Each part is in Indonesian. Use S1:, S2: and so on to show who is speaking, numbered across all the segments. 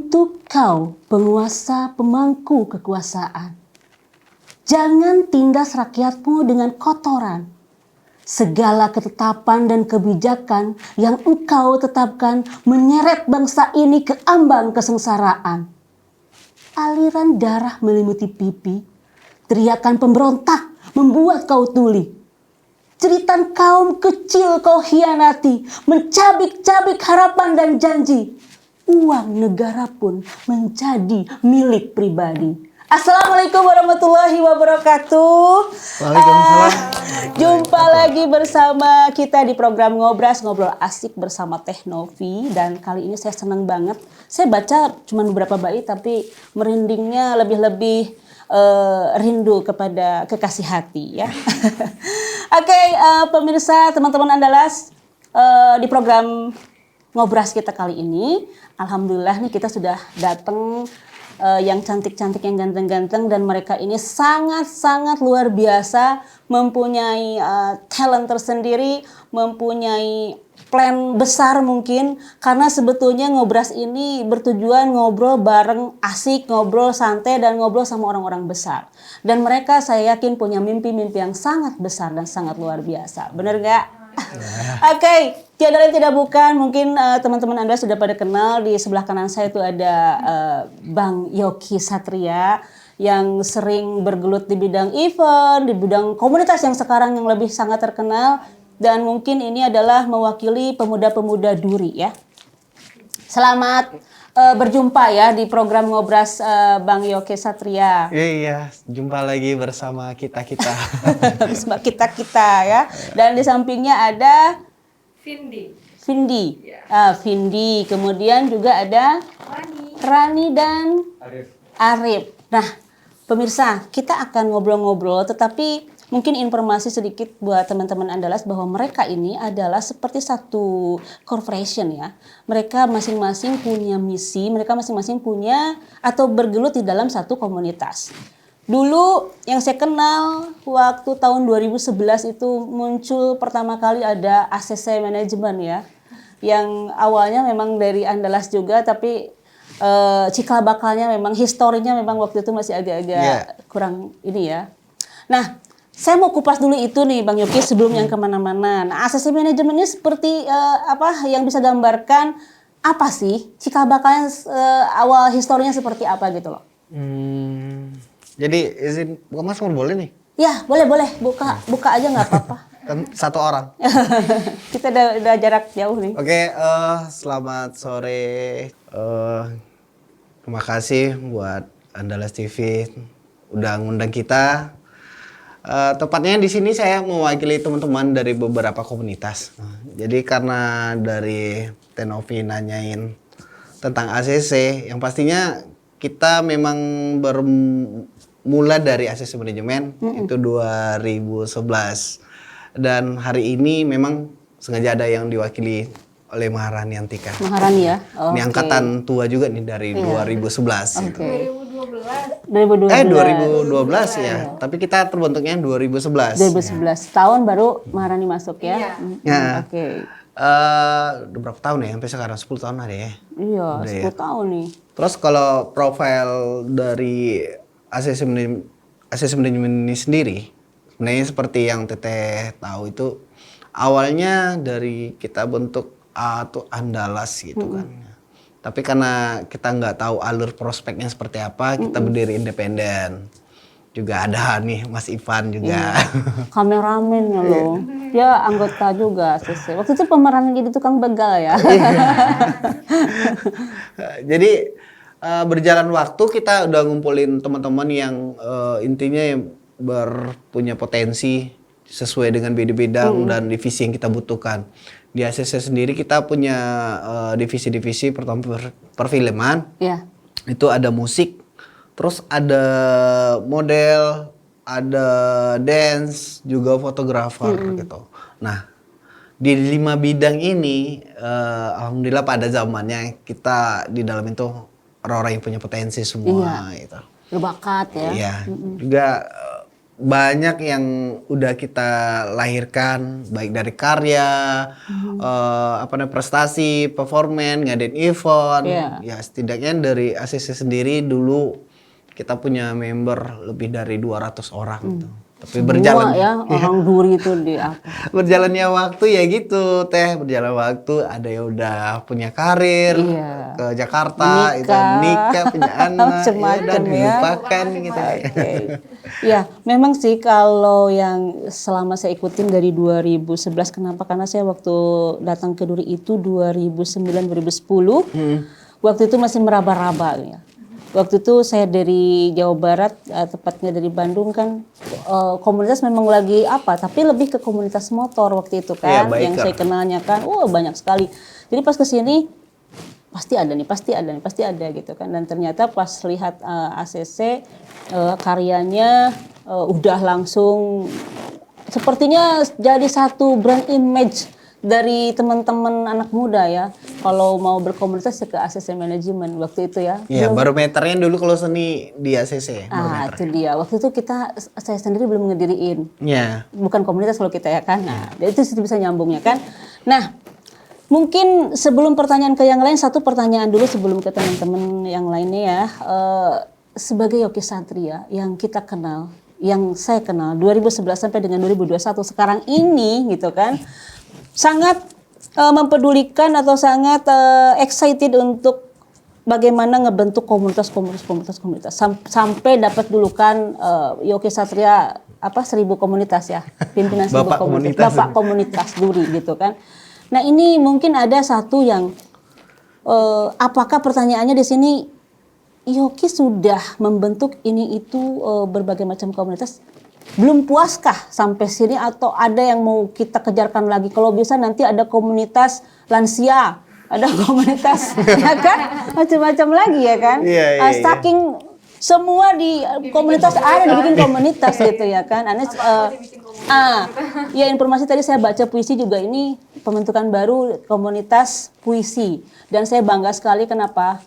S1: Untuk kau penguasa pemangku kekuasaan, jangan tindas rakyatmu dengan kotoran. Segala ketetapan dan kebijakan yang engkau tetapkan menyeret bangsa ini ke ambang kesengsaraan. Aliran darah melimuti pipi, teriakan pemberontak membuat kau tuli. Jeritan kaum kecil kau hianati, mencabik-cabik harapan dan janji. Uang negara pun menjadi milik pribadi. Assalamualaikum warahmatullahi wabarakatuh.
S2: Waalaikumsalam.
S1: Jumpa lagi bersama kita di program Ngobras, ngobrol asik bersama Teh Novi. Dan kali ini saya senang banget. Saya baca cuma beberapa bait tapi merindingnya lebih-lebih rindu kepada kekasih hati ya. Oke, pemirsa teman-teman Andalas, di program Ngobras kita kali ini, alhamdulillah nih kita sudah datang yang cantik-cantik, yang ganteng-ganteng, dan mereka ini sangat-sangat luar biasa, mempunyai talent tersendiri, mempunyai plan besar mungkin, karena sebetulnya Ngobras ini bertujuan ngobrol bareng, asik, ngobrol santai, dan ngobrol sama orang-orang besar. Dan mereka saya yakin punya mimpi-mimpi yang sangat besar dan sangat luar biasa. Bener nggak? Oke, tiada lain tidak bukan, mungkin teman-teman Anda sudah pada kenal, di sebelah kanan saya itu ada Bang Yoki Satria yang sering bergelut di bidang event, di bidang komunitas yang sekarang yang lebih sangat terkenal, dan mungkin ini adalah mewakili pemuda-pemuda Duri ya. Selamat berjumpa ya di program Ngobras, Bang Yoki Satria.
S2: Iya, jumpa lagi bersama kita-kita.
S1: Bersama kita-kita ya. Dan di sampingnya ada Vindi.
S3: Ya.
S1: Vindi. Kemudian juga ada Rani dan Arif. Nah, pemirsa, kita akan ngobrol-ngobrol, tetapi mungkin informasi sedikit buat teman-teman Andalas bahwa mereka ini adalah seperti satu corporation ya. Mereka masing-masing punya misi, mereka masing-masing punya atau bergelut di dalam satu komunitas. Dulu yang saya kenal waktu tahun 2011 itu muncul pertama kali ada ACC Management ya. Yang awalnya memang dari Andalas juga, tapi cikal bakalnya memang historinya memang waktu itu masih agak-agak kurang ini ya. Nah, saya mau kupas dulu itu nih Bang Yoki sebelum yang kemana-mana. Nah, ACC Management ini seperti apa yang bisa gambarkan apa sih cikal bakalnya, awal historinya seperti apa gitu loh?
S2: Jadi izin buka masker boleh nih?
S1: Ya boleh buka aja nggak apa-apa.
S2: Kan satu orang.
S1: Kita udah jarak jauh nih.
S2: Oke, selamat sore. Terima kasih buat Andalas TV udah ngundang kita. Tepatnya di sini saya mewakili teman-teman dari beberapa komunitas. Jadi karena dari Tenovi nanyain tentang ACC, yang pastinya kita memang bermula dari ACC Manajemen itu 2011. Dan hari ini memang sengaja ada yang diwakili oleh Maharani Antika.
S1: Maharani ya?
S2: Ini angkatan tua juga nih dari 2011. Gitu.
S1: 2012
S2: ya. Tapi kita terbentuknya 2011.
S1: 2011 tahun baru Maharani masuk ya.
S2: Ya.
S1: Oke.
S2: Udah berapa tahun ya? Sampai sekarang 10 tahun ada ya?
S1: Iya,
S2: Udah
S1: 10 tahun nih.
S2: Terus kalau profil dari ACC Manajemen ini sendiri, sebenarnya seperti yang Teteh tahu itu awalnya dari kita bentuk tuh Andalas gitu kan. Tapi karena kita nggak tahu alur prospeknya seperti apa, kita berdiri independen. Juga ada nih Mas Ivan juga.
S1: Kameramen ya loh. Dia anggota juga ACC. Waktu itu pemeran jadi tukang begal ya.
S2: Jadi berjalan waktu kita udah ngumpulin teman-teman yang intinya yang punya potensi sesuai dengan bidang dan divisi yang kita butuhkan. Di ACC sendiri kita punya divisi-divisi, pertama perfilman, itu ada musik, terus ada model, ada dance, juga fotografer gitu. Nah, di 5 bidang ini, alhamdulillah pada zamannya kita di dalam itu orang-orang yang punya potensi semua gitu.
S1: Berbakat ya.
S2: Iya, juga banyak yang udah kita lahirkan, baik dari karya, prestasi, performance, ngadain event.
S1: Iya.
S2: Ya setidaknya dari ACC sendiri dulu kita punya member lebih dari 200 orang gitu. Tapi
S1: Semua ya orang duri itu di apa?
S2: berjalannya waktu ya gitu Teh, berjalan waktu ada yang udah punya karir
S1: Iya.
S2: ke Jakarta, itu nikah, punya anak, ya
S1: Macem-macem
S2: udah
S1: ya.
S2: dilupakan gitu.
S1: Oke. Ya, memang sih kalau yang selama saya ikutin dari 2011, kenapa? Karena saya waktu datang ke Duri itu 2009-2010, waktu itu masih meraba-raba ya. Waktu itu saya dari Jawa Barat, tepatnya dari Bandung kan, komunitas memang lagi apa, tapi lebih ke komunitas motor waktu itu kan,
S2: Iya,
S1: yang
S2: biker.
S1: saya kenalnya kan, banyak sekali. Jadi pas kesini pasti ada gitu kan, dan ternyata pas lihat ACC karyanya udah langsung sepertinya jadi satu brand image dari teman-teman anak muda ya, kalau mau berkomunitas ya ke ACC Management waktu itu ya.
S2: Iya, barometernya dulu kalau seni di ACC.
S1: Itu dia. Waktu itu saya sendiri belum ngediriin.
S2: Iya.
S1: Bukan komunitas kalau kita ya kan. Nah, itu bisa nyambungnya kan. Nah, mungkin sebelum pertanyaan ke yang lain, satu pertanyaan dulu sebelum ke teman-teman yang lainnya ya. Sebagai Yoki Satria yang kita kenal, yang saya kenal 2011 sampai dengan 2021 sekarang ini gitu kan, sangat mempedulikan atau sangat excited untuk bagaimana ngebentuk komunitas sampai dapat julukan Yoki Satria 1000 komunitas ya, pimpinan 1000
S2: Bapak
S1: komunitas,
S2: komunitas.
S1: Bapak komunitas Duri gitu kan. Nah ini mungkin ada satu yang apakah pertanyaannya di sini, Yoki sudah membentuk ini itu berbagai macam komunitas, belum puaskah sampai sini atau ada yang mau kita kejarkan lagi? Kalau bisa nanti ada komunitas lansia, ada komunitas ya kan, macam-macam lagi ya kan.
S2: Iya.
S1: Saking semua di komunitas ada dibikin komunitas gitu ya kan. Ya informasi tadi saya baca puisi juga, ini pembentukan baru komunitas puisi dan saya bangga sekali. Kenapa?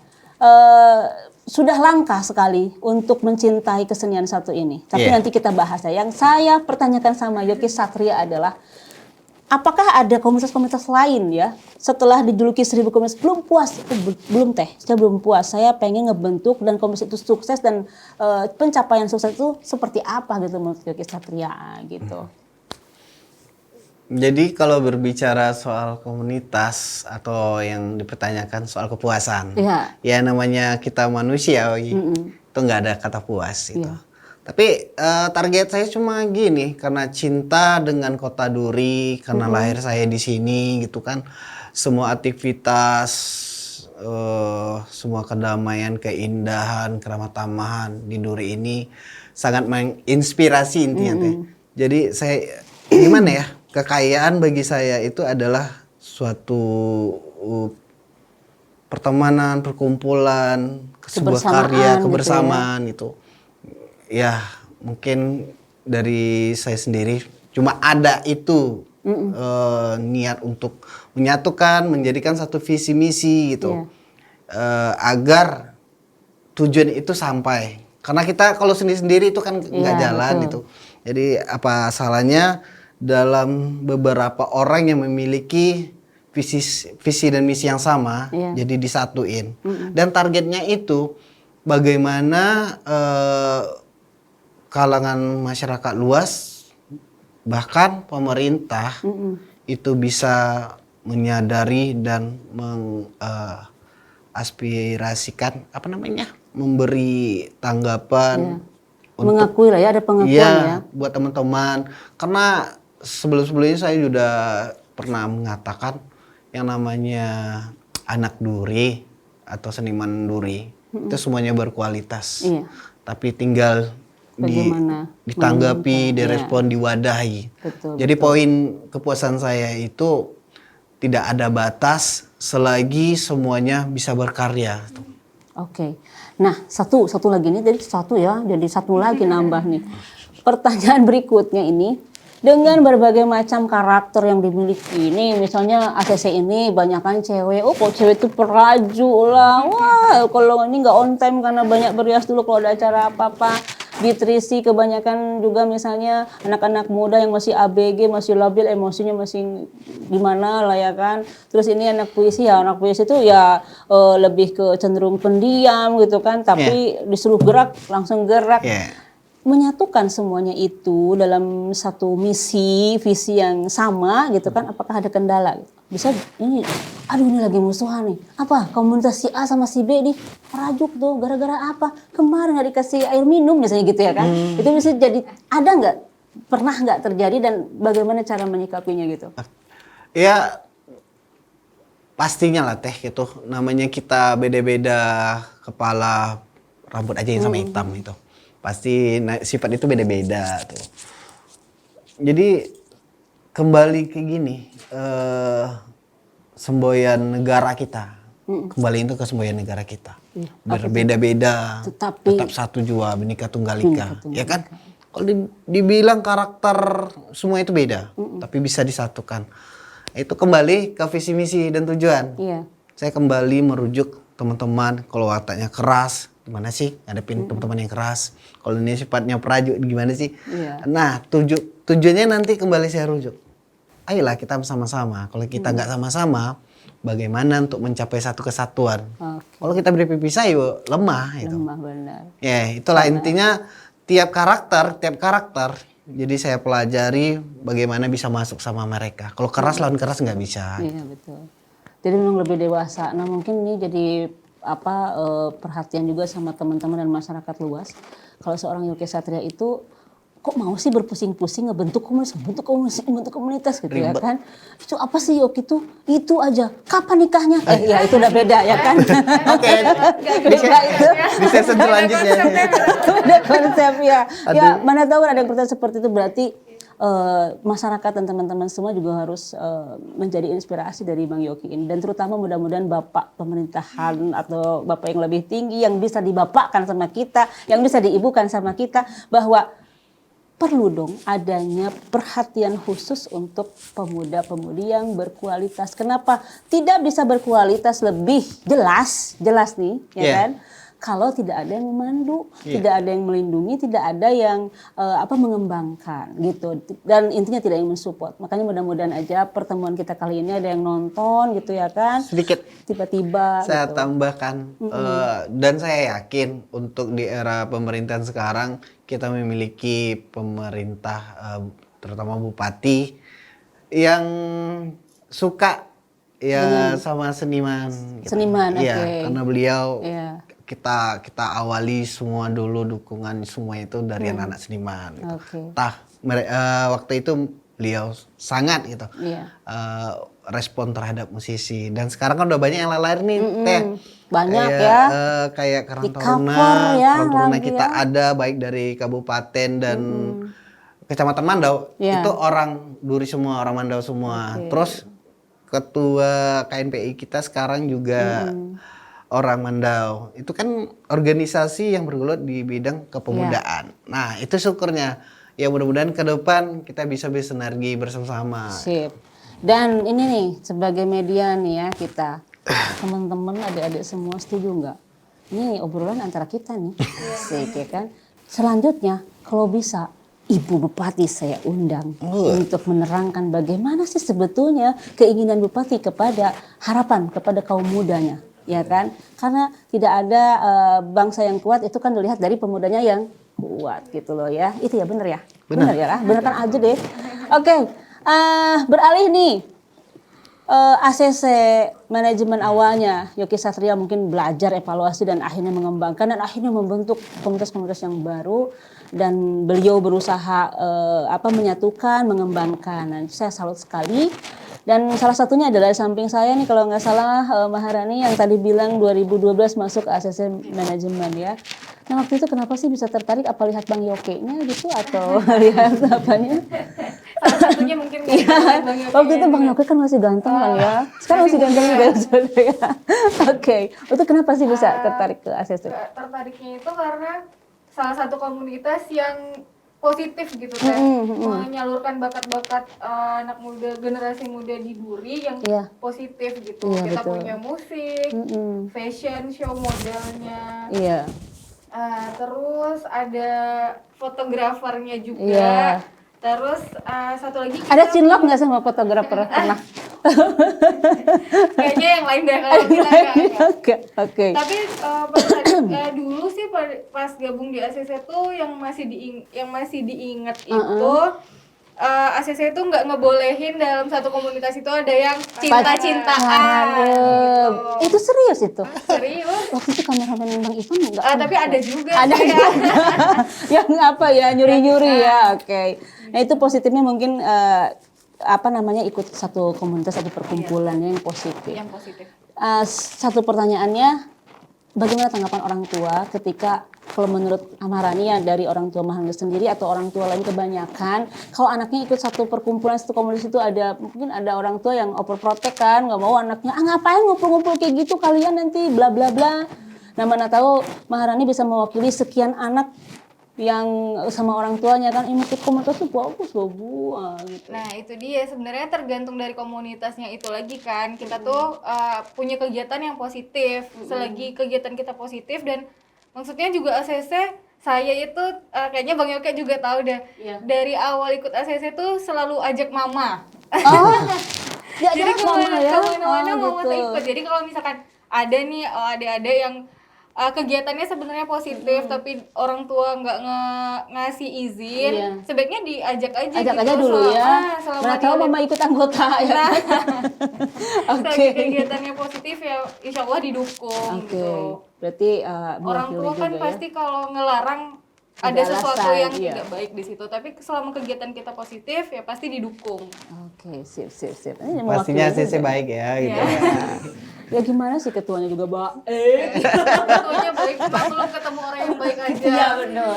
S1: Sudah langka sekali untuk mencintai kesenian satu ini. Tapi nanti kita bahas ya. Yang saya pertanyakan sama Yoki Satria adalah, apakah ada komunitas-komunitas lain ya setelah dijuluki 1000 komunitas? Belum puas, belum Teh. Saya belum puas. Saya pengen ngebentuk dan komunitas itu sukses, dan pencapaian sukses itu seperti apa gitu menurut Yoki Satria gitu.
S2: Jadi kalau berbicara soal komunitas atau yang dipertanyakan soal kepuasan, ya namanya kita manusia, itu nggak ada kata puas gitu. Tapi target saya cuma gini, karena cinta dengan kota Duri, karena lahir saya di sini gitu kan, semua aktivitas, semua kedamaian, keindahan, keramat tamahan di Duri ini sangat menginspirasi intinya Teh. Jadi saya gimana ya? Kekayaan bagi saya itu adalah suatu pertemanan, perkumpulan, sebuah karya, kebersamaan gitu ya. Mungkin dari saya sendiri cuma ada itu niat untuk menyatukan, menjadikan satu visi misi gitu, agar tujuan itu sampai. Karena kita kalau sendiri-sendiri itu kan nggak jalan gitu. Jadi apa salahnya dalam beberapa orang yang memiliki visi dan misi yang sama, jadi disatuin. Dan targetnya itu bagaimana kalangan masyarakat luas, bahkan pemerintah itu bisa menyadari dan mengaspirasikan memberi tanggapan.
S1: Mengakui lah ya, ada pengakuan ya.
S2: Buat teman-teman. Karena sebelum-sebelumnya saya sudah pernah mengatakan yang namanya anak Duri atau seniman Duri itu semuanya berkualitas. Tapi tinggal ditanggapi, direspon, diwadahi. Jadi poin kepuasan saya itu tidak ada batas selagi semuanya bisa berkarya.
S1: Oke. Nah, satu lagi nih, jadi satu lagi nambah nih. Pertanyaan berikutnya ini, dengan berbagai macam karakter yang dimiliki ini, misalnya ACC ini banyakan cewek, kok cewek itu peraju lah, wah kalau ini nggak on time karena banyak berias dulu kalau ada acara apa-apa. B3C kebanyakan juga misalnya anak-anak muda yang masih ABG, masih labil, emosinya masih gimana lah ya kan. Terus ini anak puisi itu ya lebih ke cenderung pendiam gitu kan, tapi disuruh gerak langsung gerak. Menyatukan semuanya itu dalam satu misi, visi yang sama gitu kan, apakah ada kendala gitu? Bisa ini, aduh ini lagi musuhan nih, apa komunitas si A sama si B nih rajuk tuh gara-gara apa, kemarin nggak dikasih air minum misalnya gitu ya kan. Itu bisa jadi, ada nggak, pernah nggak terjadi dan bagaimana cara menyikapinya gitu?
S2: Ya pastinya lah teh gitu, namanya kita beda-beda kepala, rambut aja yang sama hitam itu. Pasti sifat itu beda-beda tuh. Jadi kembali ke gini, semboyan negara kita, kembali itu ke semboyan negara kita. Berbeda-beda, tetap satu jua, Bhinneka Tunggal Ika, ya kan? Kalau dibilang karakter semua itu beda, tapi bisa disatukan. Itu kembali ke visi misi dan tujuan. Saya kembali merujuk teman-teman, kalau wataknya keras, gimana sih ngadepin teman-teman yang keras, kalau ini sifatnya prajurit gimana sih. Nah tujuannya nanti kembali saya rujuk, ayolah kita sama-sama. Kalau kita nggak sama-sama, bagaimana untuk mencapai satu kesatuan. Kalau kita berpisah yuk lemah itu.
S1: Lemah benar.
S2: Ya itulah intinya, tiap karakter jadi saya pelajari bagaimana bisa masuk sama mereka. Kalau keras lawan keras nggak bisa.
S1: Iya betul. Jadi memang lebih dewasa. Nah mungkin ini jadi perhatian juga sama teman-teman dan masyarakat luas. Kalau seorang Yogi Satria itu kok mau sih berpusing-pusing ngebentuk komunitas gitu ya kan? Itu apa sih Yogi tuh? Itu aja. Kapan nikahnya? Ya itu udah beda ya kan?
S2: Oke. Di season selanjutnya.
S1: Beda konsep ya. Ya mana tahu ada yang bertanya seperti itu, berarti masyarakat dan teman-teman semua juga harus menjadi inspirasi dari Bang Yogi ini, dan terutama mudah-mudahan Bapak pemerintahan atau Bapak yang lebih tinggi yang bisa dibapakkan sama kita, yang bisa diibukan sama kita, bahwa perlu dong adanya perhatian khusus untuk pemuda-pemudi yang berkualitas. Kenapa tidak bisa berkualitas lebih jelas nih, ya kan? Kalau tidak ada yang memandu, tidak ada yang melindungi, tidak ada yang mengembangkan gitu, dan intinya tidak yang mensupport. Makanya mudah-mudahan aja pertemuan kita kali ini ada yang nonton gitu ya kan.
S2: Sedikit
S1: tiba-tiba
S2: saya
S1: gitu.
S2: tambahkan, dan saya yakin untuk di era pemerintahan sekarang kita memiliki pemerintah, terutama bupati yang suka sama seniman.
S1: Seniman,
S2: karena beliau kita awali semua dulu dukungan semua itu dari anak-anak seniman. Gitu. Waktu itu beliau sangat gitu respon terhadap musisi, dan sekarang kan udah banyak yang lahir nih teh.
S1: Banyak
S2: kayak Karang Taruna kita ada baik dari kabupaten dan kecamatan Mandau, itu orang Duri semua, orang Mandau semua. Terus ketua KNPI kita sekarang juga orang Mandau. Itu kan organisasi yang bergelut di bidang kepemudaan. Nah itu syukurnya, ya mudah-mudahan ke depan kita bisa bersinergi bersama-sama.
S1: Sip. Dan ini nih sebagai media nih ya, kita teman-teman adik-adik semua setuju nggak? Ini obrolan antara kita nih, sik ya kan. Selanjutnya kalau bisa Ibu Bupati saya undang untuk menerangkan bagaimana sih sebetulnya keinginan Bupati kepada harapan kepada kaum mudanya, ya kan? Karena tidak ada bangsa yang kuat itu kan dilihat dari pemudanya yang kuat gitu loh ya. Itu ya bener ya? Bener ya lah, bener kan aja deh. Oke, beralih nih. ACC manajemen awalnya Yogi Satria mungkin belajar evaluasi dan akhirnya mengembangkan dan akhirnya membentuk komunitas-komunitas yang baru, dan beliau berusaha menyatukan, mengembangkan. Dan saya salut sekali. Dan salah satunya adalah di samping saya nih kalau nggak salah Maharani yang tadi bilang 2012 masuk ke ACC manajemen ya. Nah waktu itu kenapa sih bisa tertarik? Apa lihat Bang Yoke-nya gitu atau lihat apanya?
S3: Salah satunya mungkin Bang Yoke.
S1: Waktu itu Bang Yoke kan masih ganteng kan ya. Sekarang masih ganteng juga ya. Oke. Itu kenapa sih bisa tertarik ke ACC?
S3: Tertariknya itu karena salah satu komunitas yang positif gitu kan, menyalurkan bakat-bakat anak muda, generasi muda di Duri yang positif gitu. Kita
S1: betul.
S3: punya musik, fashion show modelnya. Terus ada fotografernya juga.
S1: Iya.
S3: Terus satu lagi
S1: Ada cinlok nggak sama fotografer? Pernah?
S3: kayaknya yang lain deh kalau kita enggak.
S1: Oke.
S3: Tapi dulu sih pas gabung di ACC tuh yang masih diingat itu ACC itu nggak ngebolehin dalam satu komunitas itu ada yang cinta-cintaan gitu.
S1: Itu serius itu?
S3: Serius.
S1: Waktu itu kameramen Bang Ivan enggak?
S3: Tapi ada juga
S1: Ada
S3: sih.
S1: juga. Yang apa ya, nyuri-nyuri ya. Oke. Nah, itu positifnya mungkin ikut satu komunitas, satu perkumpulannya yang positif.
S3: Yang positif.
S1: Satu pertanyaannya, bagaimana tanggapan orang tua ketika kalau menurut Maharani ya dari orang tua Maharani sendiri atau orang tua lain kebanyakan kalau anaknya ikut satu perkumpulan, satu komunitas itu mungkin ada orang tua yang overprotect kan, nggak mau anaknya ngapain ngumpul-ngumpul kayak gitu kalian nanti bla bla bla. Nah, mana tahu Maharani bisa mewakili sekian anak yang sama orang tuanya kan, ini ikut komunitas itu bagus loh Bu, gitu.
S3: Nah itu dia sebenarnya tergantung dari komunitasnya itu lagi kan. Kita tuh punya kegiatan yang positif. Selagi kegiatan kita positif dan maksudnya juga ACC, saya itu kayaknya Bang Yoke juga tahu deh.
S1: Iya.
S3: Dari awal ikut ACC tuh selalu ajak mama.
S1: Oh,
S3: Jadi
S1: mama ya.
S3: kemana-mana mama
S1: Gitu.
S3: tuh ikut. Jadi kalau misalkan ada nih adik-adik yang kegiatannya sebenarnya positif tapi orang tua nggak ngasih izin,
S1: Iya.
S3: sebaiknya diajak aja
S1: Ajak
S3: gitu.
S1: aja dulu ya.
S3: Selama
S1: Mana tahu
S3: dia
S1: mama ikut anggota ya.
S3: Nah,
S1: Oke.
S3: selagi kegiatannya positif ya insya Allah didukung
S1: Oke.
S3: gitu.
S1: Berarti
S3: Orang
S1: mewakili
S3: tua kan
S1: juga
S3: pasti kalau ngelarang
S1: Ada
S3: ada sesuatu
S1: alasan,
S3: yang
S1: iya.
S3: tidak baik di situ. Tapi selama kegiatan kita positif ya pasti didukung.
S1: Oke, sip. Ini
S2: Pastinya
S1: mewakili
S2: ACC
S1: juga.
S2: baik ya gitu.
S3: Iya.
S1: Ya gimana sih ketuanya juga
S3: Ketuanya baik, cuma belum ketemu orang yang baik aja.
S1: Iya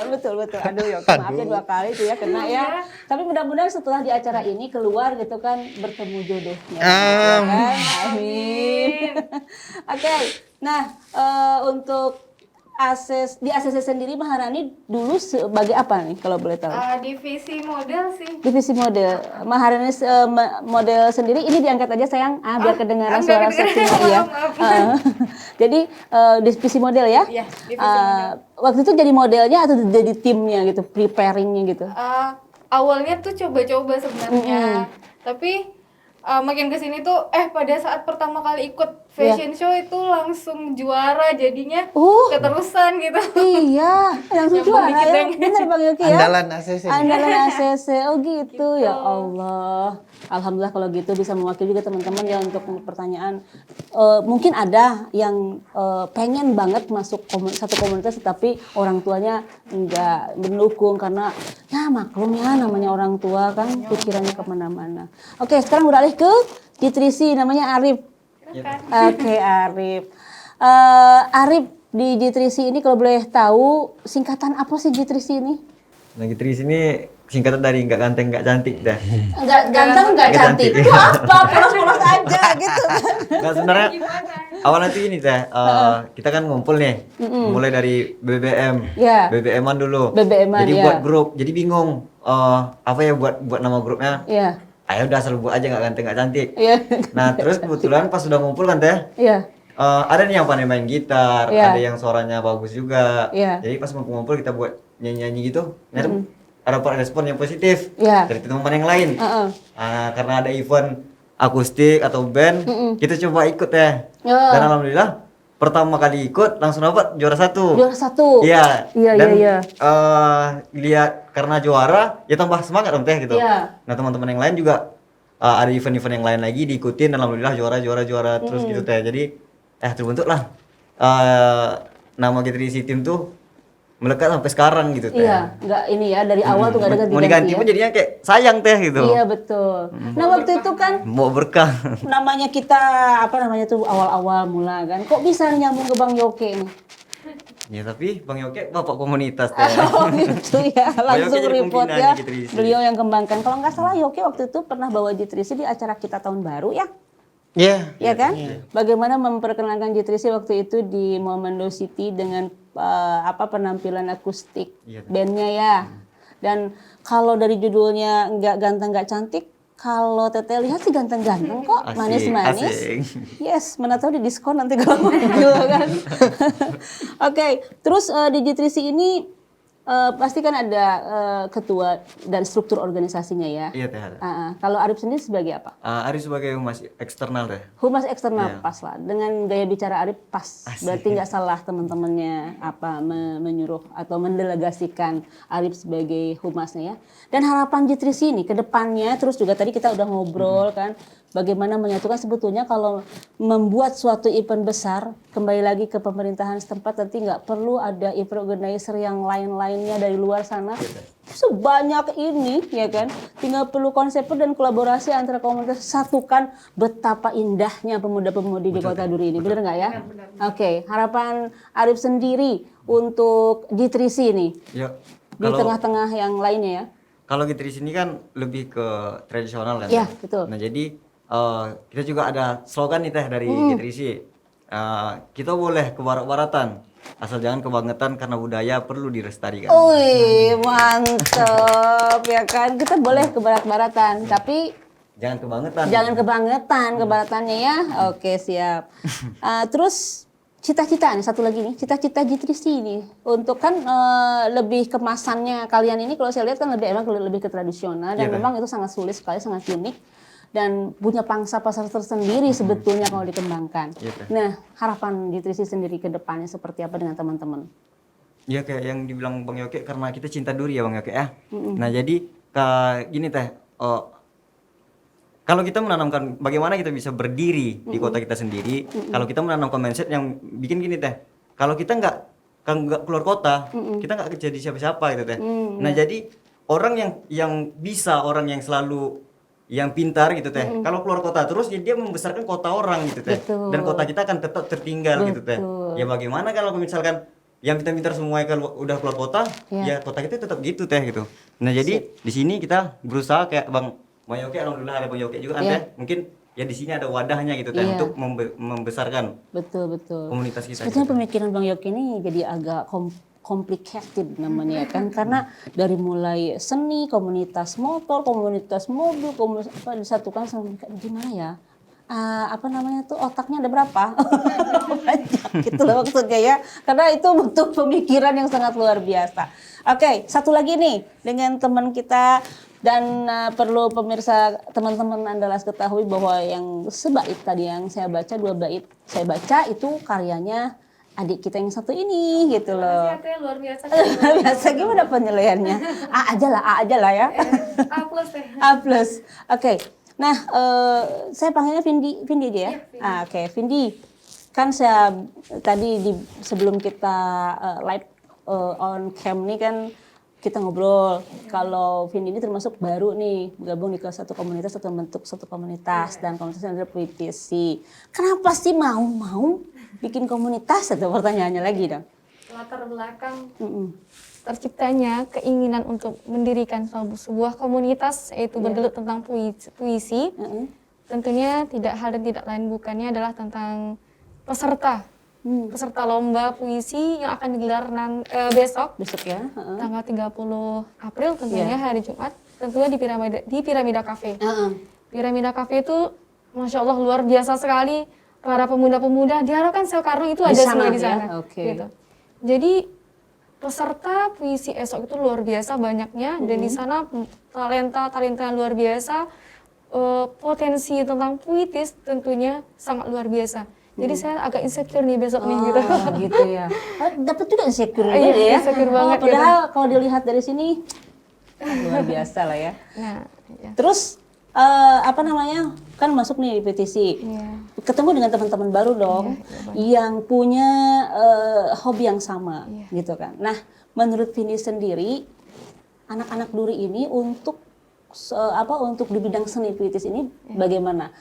S1: betul. Aduh ya, maaf ya 2 kali tuh ya kena ya.
S3: Iya.
S1: Tapi mudah-mudahan setelah di acara ini keluar gitu kan bertemu jodohnya.
S2: Amin.
S1: Gitu kan? Amin. Oke, nah untuk di ACC sendiri Maharani dulu sebagai apa nih kalau boleh tahu?
S3: Divisi model sih.
S1: Divisi model. Maharani model sendiri ini diangkat aja sayang, biar kedengaran
S3: enggak
S1: suara
S3: kedengaran.
S1: Sakina ya.
S3: Maaf.
S1: Jadi divisi model ya?
S3: Iya, divisi model.
S1: Waktu itu jadi modelnya atau jadi timnya gitu, preparingnya gitu?
S3: Awalnya tuh coba-coba sebenarnya, tapi makin kesini tuh pada saat pertama kali ikut fashion show itu langsung juara, jadinya keterusan gitu.
S1: Iya, langsung
S3: Yang
S1: juara
S3: dikit
S1: ya.
S3: yang-
S1: Bener Bang Yoki ya?
S2: Andalan ACC.
S1: Andalan ACC, oh gitu. Ya Allah. Alhamdulillah kalau gitu bisa mewakili juga teman-teman ya untuk pertanyaan. Mungkin ada yang pengen banget masuk satu komunitas tapi orang tuanya enggak mendukung karena ya maklum ya namanya orang tua kan pikirannya kemana-mana. Oke, sekarang beralih ke Jitrisi namanya Arif. Oke, Arif. Arif di Jitrisi ini kalau boleh tahu singkatan apa sih Jitrisi ini?
S4: Nah, Gitris ini singkatan dari nggak ganteng nggak cantik dah.
S1: Enggak ganteng, enggak
S4: Nggak
S1: cantik.
S4: cantik.
S1: Itu apa? Polos-polos aja gitu kan.
S4: Nah, sebenarnya
S3: Gimana?
S4: awalnya tuh ini teh, kita kan ngumpul nih, mulai dari BBM,
S1: Iya.
S4: BBM-an dulu.
S1: BBM-an,
S4: jadi
S1: ya.
S4: buat grup, jadi bingung apa ya buat nama grupnya.
S1: Iya.
S4: Ayo udah selalu buat aja nggak ganteng nggak cantik.
S1: Iya.
S4: Nah terus kebetulan pas sudah ngumpul kan teh,
S1: Iya.
S4: ada nih yang pandai main gitar,
S1: Iya.
S4: ada yang suaranya bagus juga.
S1: Iya.
S4: Jadi pas ngumpul kita buat nyanyi-nyanyi gitu, ada respon yang positif
S1: Iya.
S4: dari teman-teman yang lain.
S1: Heeh.
S4: Karena ada event akustik atau band, kita coba ikut ya.
S1: Ya.
S4: Dan alhamdulillah pertama kali ikut langsung dapat juara 1.
S1: Juara 1.
S4: Iya.
S1: Iya,
S4: Dan
S1: iya.
S4: lihat karena juara ya tambah semangat om teh gitu.
S1: Iya.
S4: Nah teman-teman yang lain juga ada event-event yang lain lagi diikutin dan alhamdulillah juara terus gitu teh. Jadi terbentuklah nama Gitrisi Team tuh melekat sampai sekarang gitu teh.
S1: Iya, enggak ini ya dari awal tuh enggak ada ganti-ganti.
S4: Mau diganti
S1: Ya?
S4: pun jadinya kayak sayang teh gitu.
S1: Iya betul. Nah waktu itu kan
S4: Mau berkah.
S1: namanya kita tuh awal-awal mula kan. Kok bisa nyambung ke Bang Yoke nih?
S4: Ya tapi Bang Yoke bapak komunitas teh.
S1: Oh gitu ya, langsung
S4: Yoke jadi
S1: report
S4: pembina
S1: ya.
S4: di Jitrisi.
S1: Beliau yang kembangkan. Kalau nggak salah Yoke waktu itu pernah bawa Jitrisi di acara kita tahun baru ya.
S2: Iya.
S1: Ya kan? Bagaimana memperkenalkan Jitrisi waktu itu di Momendo City dengan penampilan akustik
S4: Iya.
S1: bandnya ya. Dan kalau dari judulnya nggak ganteng nggak cantik, kalau Teteh lihat sih ganteng-ganteng kok,
S4: Asik,
S1: manis-manis.
S4: asik.
S1: Yes, mana tahu di diskon nanti kalau mau kan. Oke, terus di G3C ini pasti kan ada ketua dan struktur organisasinya ya.
S4: Iya teh.
S1: Kalau Arif sendiri sebagai apa?
S4: Arif sebagai humas eksternal teh.
S1: Humas eksternal
S4: Iya.
S1: pas lah. Dengan gaya bicara Arif pas.
S4: Asik.
S1: Berarti nggak salah teman-temannya menyuruh atau mendelegasikan Arif sebagai humasnya ya. Dan harapan G3C ini ke depannya, terus juga tadi kita udah ngobrol kan, bagaimana menyatukan sebetulnya kalau membuat suatu event besar, kembali lagi ke pemerintahan setempat, nanti nggak perlu ada event organizer yang lain-lainnya dari luar sana. Sebanyak ini ya kan, tinggal perlu konsep dan kolaborasi antara komunitas, satukan betapa indahnya pemuda-pemudi di Kota Duri ini, benar nggak ya? Oke, harapan Arif sendiri untuk G3C ini
S4: Ya.
S1: di tengah-tengah yang lainnya ya.
S4: Kalau gitu di sini kan lebih ke tradisional kan.
S1: Iya,
S4: Teh?
S1: betul.
S4: Nah, jadi kita juga ada slogan nih teh dari G3C. Kita boleh ke barat-baratan, asal jangan kebangetan karena budaya perlu dilestarikan.
S1: Wih, mantep ya kan. Kita boleh ke barat-baratan, tapi
S4: Jangan kebangetan.
S1: jangan kebangetan kebaratannya ya. Oke, siap. Terus cita-cita nih, satu lagi nih, cita-cita G3C ini untuk kan lebih kemasannya kalian ini kalau saya lihat kan emang lebih ke tradisional dan
S4: Iya, Teh.
S1: memang itu sangat sulit sekali, sangat unik dan punya pangsa pasar tersendiri sebetulnya kalau dikembangkan.
S4: Iya, Teh.
S1: Nah, harapan G3C sendiri ke depannya seperti apa dengan teman-teman?
S4: Ya kayak yang dibilang Bang Yoke, karena kita cinta duri ya Bang Yoke ya. Nah jadi kayak gini teh, kalau kita menanamkan bagaimana kita bisa berdiri di kota kita sendiri, kalau kita menanamkan mindset yang bikin gini teh, kalau kita nggak keluar kota, kita nggak jadi siapa-siapa gitu teh. Nah jadi orang yang bisa, orang yang selalu yang pintar gitu teh, kalau keluar kota terus ya dia membesarkan kota orang gitu teh,
S1: Betul.
S4: dan kota kita akan tetap tertinggal gitu teh.
S1: Betul.
S4: Ya bagaimana kalau misalkan yang pintar-pintar semuanya kalau udah keluar kota,
S1: Ya.
S4: ya kota kita tetap gitu teh gitu. Nah jadi di sini kita berusaha kayak Bang Yoke, alhamdulillah ada Bang Yoke juga kan
S1: Iya.
S4: teh. Mungkin ya di sini ada wadahnya gitu teh
S1: Iya.
S4: untuk membesarkan
S1: Betul.
S4: komunitas kita.
S1: Sebetulnya
S4: gitu.
S1: pemikiran Bang Yoki ini jadi agak complicated namanya ya kan, karena dari mulai seni, komunitas motor, komunitas mobil, komunitas apa disatukan sama gimana ya? Apa namanya tuh otaknya ada berapa? Banyak gitu loh maksudnya ya. Karena itu butuh pemikiran yang sangat luar biasa. Oke, satu lagi nih dengan teman kita dan perlu pemirsa teman-teman Andalas ketahui bahwa yang sebait tadi yang saya baca, 2 bait saya baca itu karyanya adik kita yang satu ini gitu loh.
S3: Ternyata luar biasa.
S1: Biasa gimana penilaiannya? A aja lah ya.
S3: A plus teh.
S1: A plus. Oke. Nah, saya panggilnya Vindi aja ya.
S3: Iya, Vindi.
S1: Oke, Vindi. Kan saya tadi sebelum kita live on cam nih kan kita ngobrol kalau Vindi ini termasuk baru nih gabung di satu komunitas atau bentuk satu komunitas dan komunitasnya adalah puitisi. Kenapa sih mau bikin komunitas? Atau pertanyaannya lagi dong.
S3: Latar belakang
S1: Mm-mm.
S3: terciptanya keinginan untuk mendirikan sebuah komunitas yaitu bergelut tentang puisi.
S1: Mm-mm.
S3: Tentunya tidak hal dan tidak lain bukannya adalah tentang peserta. Peserta lomba puisi yang akan digelar besok
S1: Besok ya. Heeh.
S3: tanggal 30 April tentunya hari Jumat, tentunya di Piramida Cafe.
S1: Heeh.
S3: Piramida Cafe itu Masya Allah luar biasa sekali, para pemuda-pemuda diharapkan Soekarno itu
S1: Di
S3: ada
S1: sana
S3: semua di
S1: ya?
S3: sana.
S1: Oke.
S3: Gitu. Jadi peserta puisi esok itu luar biasa banyaknya dan di sana talenta yang luar biasa, potensi tentang puitis tentunya sangat luar biasa. Jadi saya agak insecure nih besok nih gitu.
S1: Gitu ya. Dapat juga insecure
S3: Iya,
S1: gitu ya.
S3: insecure banget gitu.
S1: Padahal kalau dilihat dari sini luar biasa lah ya.
S3: Nah, ya.
S1: Terus apa namanya? Kan masuk nih petisi.
S3: Iya.
S1: Ketemu dengan teman-teman baru dong yang punya hobi yang sama gitu kan. Nah, menurut Vindi sendiri anak-anak Duri ini untuk untuk di bidang seni puitis ini bagaimana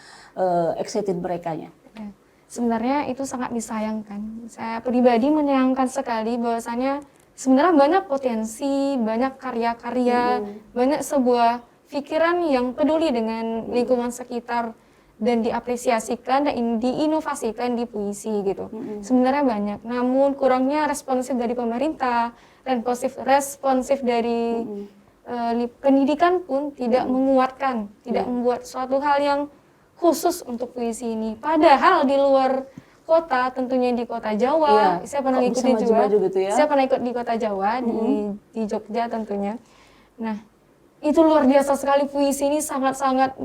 S1: excited merekanya?
S3: Ya. Sebenarnya itu sangat disayangkan. Saya pribadi menyayangkan sekali bahwasannya sebenarnya banyak potensi, banyak karya-karya, banyak sebuah pikiran yang peduli dengan lingkungan sekitar dan diapresiasikan dan diinovasikan di puisi gitu. Sebenarnya banyak, namun kurangnya responsif dari pemerintah dan responsif dari pendidikan pun tidak menguatkan, tidak membuat suatu hal yang khusus untuk puisi ini. Padahal di luar kota, tentunya di kota Jawa,
S1: Iya.
S3: saya pernah
S1: Kok bisa
S3: ngikutin juga.
S1: maju-maju gitu ya?
S3: Saya pernah ikut di kota Jawa, di Jogja tentunya. Nah, itu luar biasa sekali, puisi ini sangat-sangat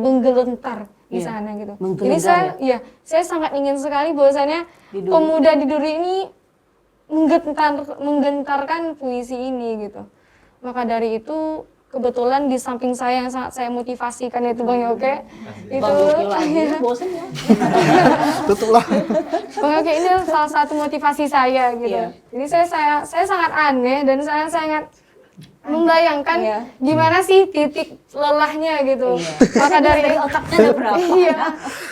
S3: menggelentar di
S1: Iya.
S3: sana gitu. Jadi
S1: Menggelegar
S3: saya sangat ingin sekali bahwasannya
S1: Di Duri.
S3: pemuda di Duri ini menggentarkan puisi ini gitu. Maka dari itu kebetulan di samping saya yang sangat saya motivasikan itu Bang Yoke, itu
S1: Bang Yoki lagi, bosen ya?
S2: Tutup lah.
S3: Bang Yoke ini salah satu motivasi saya gitu.
S1: Iya.
S3: Jadi saya sangat aneh dan saya sangat membayangkan
S1: Iya.
S3: gimana sih titik lelahnya gitu.
S1: Iya.
S3: Maka dari
S1: Dari otaknya ada berapa?
S3: Iya.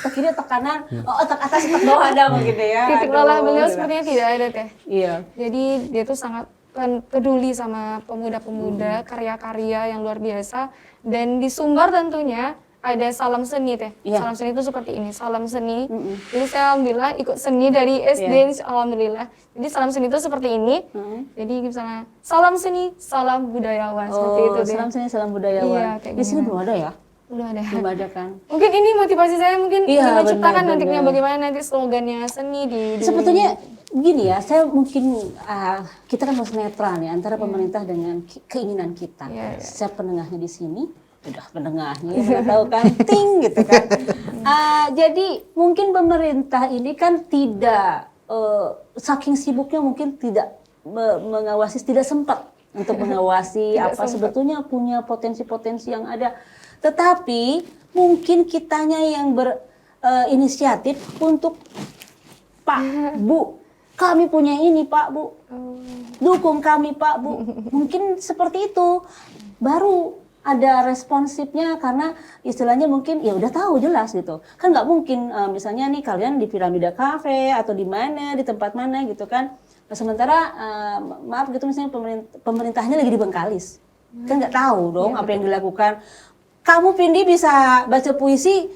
S1: Otak kiri, otak kanan, otak atas, otak bawah ada begitu ya.
S3: Titik
S1: Aduh,
S3: lelah beliau
S1: gitu.
S3: sepertinya tidak ada teh.
S1: Iya.
S3: Jadi dia tuh sangat peduli sama pemuda-pemuda, karya-karya yang luar biasa. Dan di Sumbar tentunya ada salam seni teh.
S1: Iya.
S3: Salam seni itu seperti ini, salam seni. Jadi saya alhamdulillah ikut seni dari SD,
S1: Iya.
S3: alhamdulillah. Jadi salam seni itu seperti ini. Jadi misalnya salam seni, salam budayawan seperti itu deh.
S1: Salam seni, salam budayawan.
S3: Iya, kayak
S1: Di sini
S3: gini.
S1: belum ada ya?
S3: Belum ada.
S1: Belum ada kan?
S3: Mungkin ini motivasi saya mungkin
S1: Iya,
S3: ingin menciptakan
S1: benar,
S3: nantinya
S1: benar.
S3: bagaimana nanti slogannya seni di
S1: Sebetulnya gini ya, saya mungkin kita kan harus netral nih antara pemerintah dengan keinginan kita.
S3: Iya, iya.
S1: Saya penengahnya di sini, udah penengahnya, ya, tahu kan, ting gitu kan. Jadi mungkin pemerintah ini kan tidak saking sibuknya mungkin tidak mengawasi, tidak sempat untuk mengawasi
S3: Tidak
S1: apa
S3: sempat.
S1: sebetulnya punya potensi-potensi yang ada. Tetapi mungkin kitanya yang berinisiatif untuk Pak, Bu, kami punya ini Pak, Bu. Dukung kami Pak, Bu. Mungkin seperti itu. Baru ada responsifnya karena istilahnya mungkin ya udah tahu jelas gitu. Kan nggak mungkin misalnya nih kalian di Piramida Cafe atau di mana, di tempat mana gitu kan. Nah, sementara maaf gitu misalnya pemerintahnya lagi di Bengkalis. Kan nggak tahu dong apa yang dilakukan. Kamu Pindi bisa baca puisi,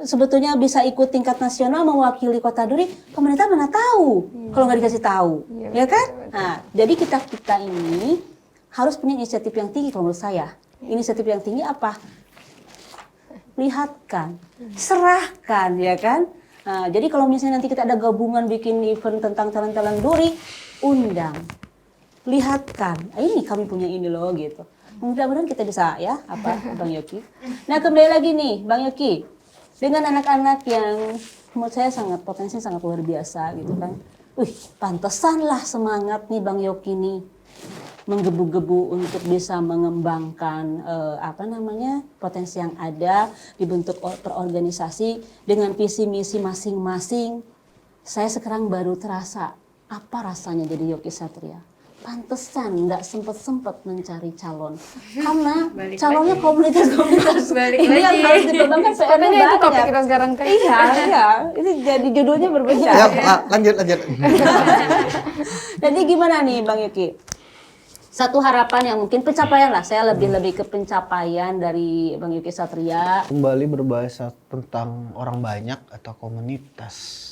S1: sebetulnya bisa ikut tingkat nasional mewakili Kota Duri, pemerintah mana tahu kalau nggak dikasih tahu, ya kan? Nah, jadi kita ini harus punya inisiatif yang tinggi kalau menurut saya. Inisiatif yang tinggi apa? Lihatkan, serahkan, ya kan? Nah, jadi kalau misalnya nanti kita ada gabungan bikin event tentang talent-talent Duri, undang, lihatkan, ini kami punya ini loh gitu. Mudah-mudahan kita bisa ya, Bang Yoki. Nah kembali lagi nih Bang Yoki, dengan anak-anak yang menurut saya sangat potensi sangat luar biasa gitu kan. Pantesan lah semangat nih Bang Yoki nih menggebu-gebu untuk bisa mengembangkan potensi yang ada, dibentuk perorganisasi dengan visi misi masing-masing. Saya sekarang baru terasa apa rasanya jadi Yoki Satria. Pantesan nggak sempet mencari calon karena calonnya komunitas-komunitas ini yang harus dikembangkan PR-nya
S3: Sepertinya itu topik
S1: banyak.
S3: kita sekarang kan.
S1: Iya, ini jadi judulnya berbeda.
S2: Ya, lanjut.
S1: Jadi gimana nih Bang Yoki? Satu harapan yang mungkin pencapaian lah, saya lebih ke pencapaian dari Bang Yoki Satria.
S2: Kembali berbahasa tentang orang banyak atau komunitas.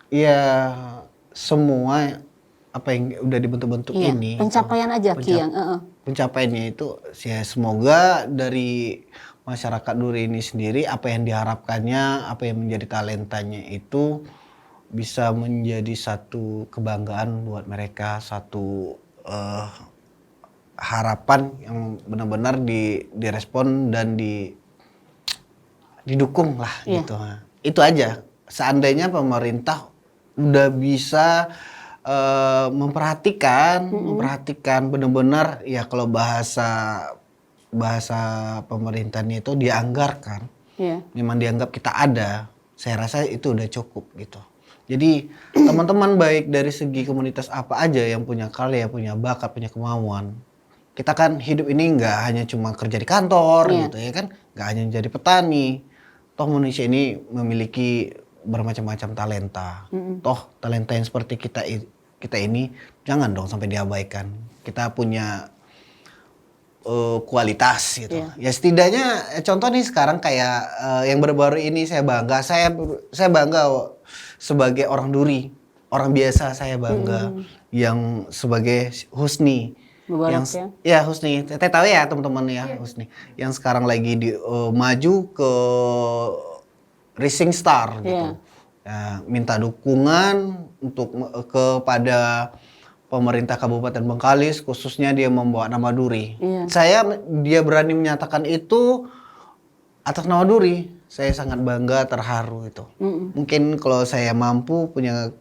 S2: Ya, semua apa yang udah dibentuk-bentuk
S1: Iya,
S2: ini.
S1: pencapaian aja Ki yang
S2: Pencapaiannya itu ya semoga dari masyarakat Duri ini sendiri apa yang diharapkannya, apa yang menjadi talentanya itu bisa menjadi satu kebanggaan buat mereka, satu harapan yang benar-benar direspon dan didukung lah
S1: Iya.
S2: gitu. Itu aja. Seandainya pemerintah udah bisa memperhatikan benar-benar ya kalau bahasa pemerintahnya itu dianggarkan.
S1: Iya.
S2: Memang dianggap kita ada. Saya rasa itu udah cukup gitu. Jadi teman-teman baik dari segi komunitas apa aja yang punya karya, punya bakat, punya kemauan. Kita kan hidup ini nggak hanya cuma kerja di kantor gitu ya kan, nggak hanya jadi petani. Toh Indonesia ini memiliki bermacam-macam talenta. Toh talenta yang seperti kita ini jangan dong sampai diabaikan. Kita punya kualitas gitu. Ya setidaknya contoh nih sekarang kayak yang baru-baru ini saya bangga sebagai orang Duri. orang biasa saya bangga yang sebagai Husni.
S1: Mubarak
S2: Yang ya Husni, Teteh tahu ya teman-teman ya Husni. Yang sekarang lagi maju ke Rising Star gitu.
S1: Iya.
S2: Ya, minta dukungan untuk kepada pemerintah Kabupaten Bengkalis, khususnya dia membawa nama Duri.
S1: Iya.
S2: Dia berani menyatakan itu atas nama Duri. Saya sangat bangga, terharu itu. Mungkin kalau saya mampu punya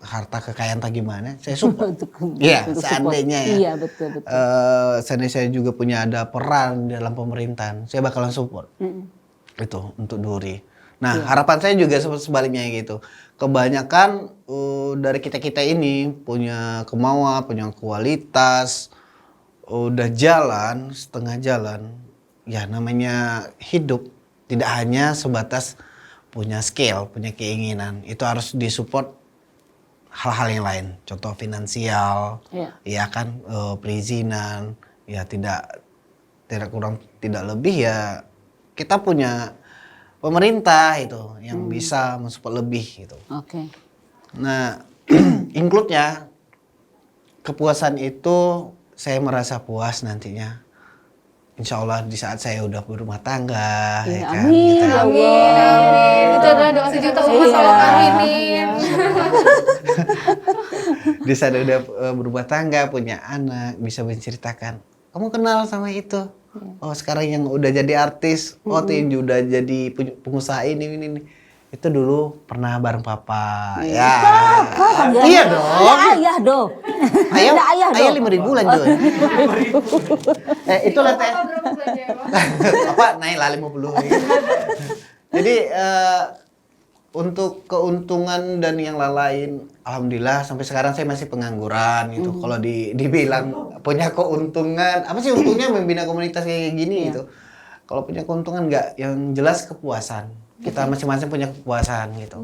S2: harta kekayaan tak gimana, saya support. Iya,
S1: untuk
S2: seandainya
S1: support.
S2: ya.
S1: Iya, betul.
S2: Seandainya saya juga punya ada peran dalam pemerintahan, saya bakalan support. Itu untuk Duri. Nah, harapan saya juga sebaliknya gitu. Kebanyakan dari kita-kita ini punya kemauan, punya kualitas, udah jalan, setengah jalan. Ya namanya hidup tidak hanya sebatas punya skill, punya keinginan. Itu harus disupport hal-hal yang lain. Contoh finansial, ya kan, perizinan, ya tidak kurang tidak lebih ya kita punya pemerintah itu yang bisa mensupport lebih gitu.
S1: Oke.
S2: Nah, include-nya kepuasan itu saya merasa puas nantinya. Insya Allah di saat saya udah berumah tangga, ya kan?
S1: Amin.
S2: Gitu.
S3: Amin. Itu adalah doa sejuta umat tolong aminin.
S2: Di saat udah berumah tangga, punya anak, bisa menceritakan, kamu kenal sama itu? Oh sekarang yang udah jadi artis, oh tuh yang udah jadi pengusaha ini. Itu dulu pernah bareng papa. Ya. Iya dong.
S1: Ayah dong.
S2: Ayah 5.000 lanjut. Itu lah teh.
S3: Bapak berapa belanja ya, Pak?
S2: Apa naik lah 50. Jadi untuk keuntungan dan yang lain, alhamdulillah sampai sekarang saya masih pengangguran gitu. Kalau dibilang punya keuntungan, apa sih untungnya membina komunitas kayak gini gitu. Kalau punya keuntungan enggak, yang jelas kepuasan. Kita masing-masing punya kepuasan gitu.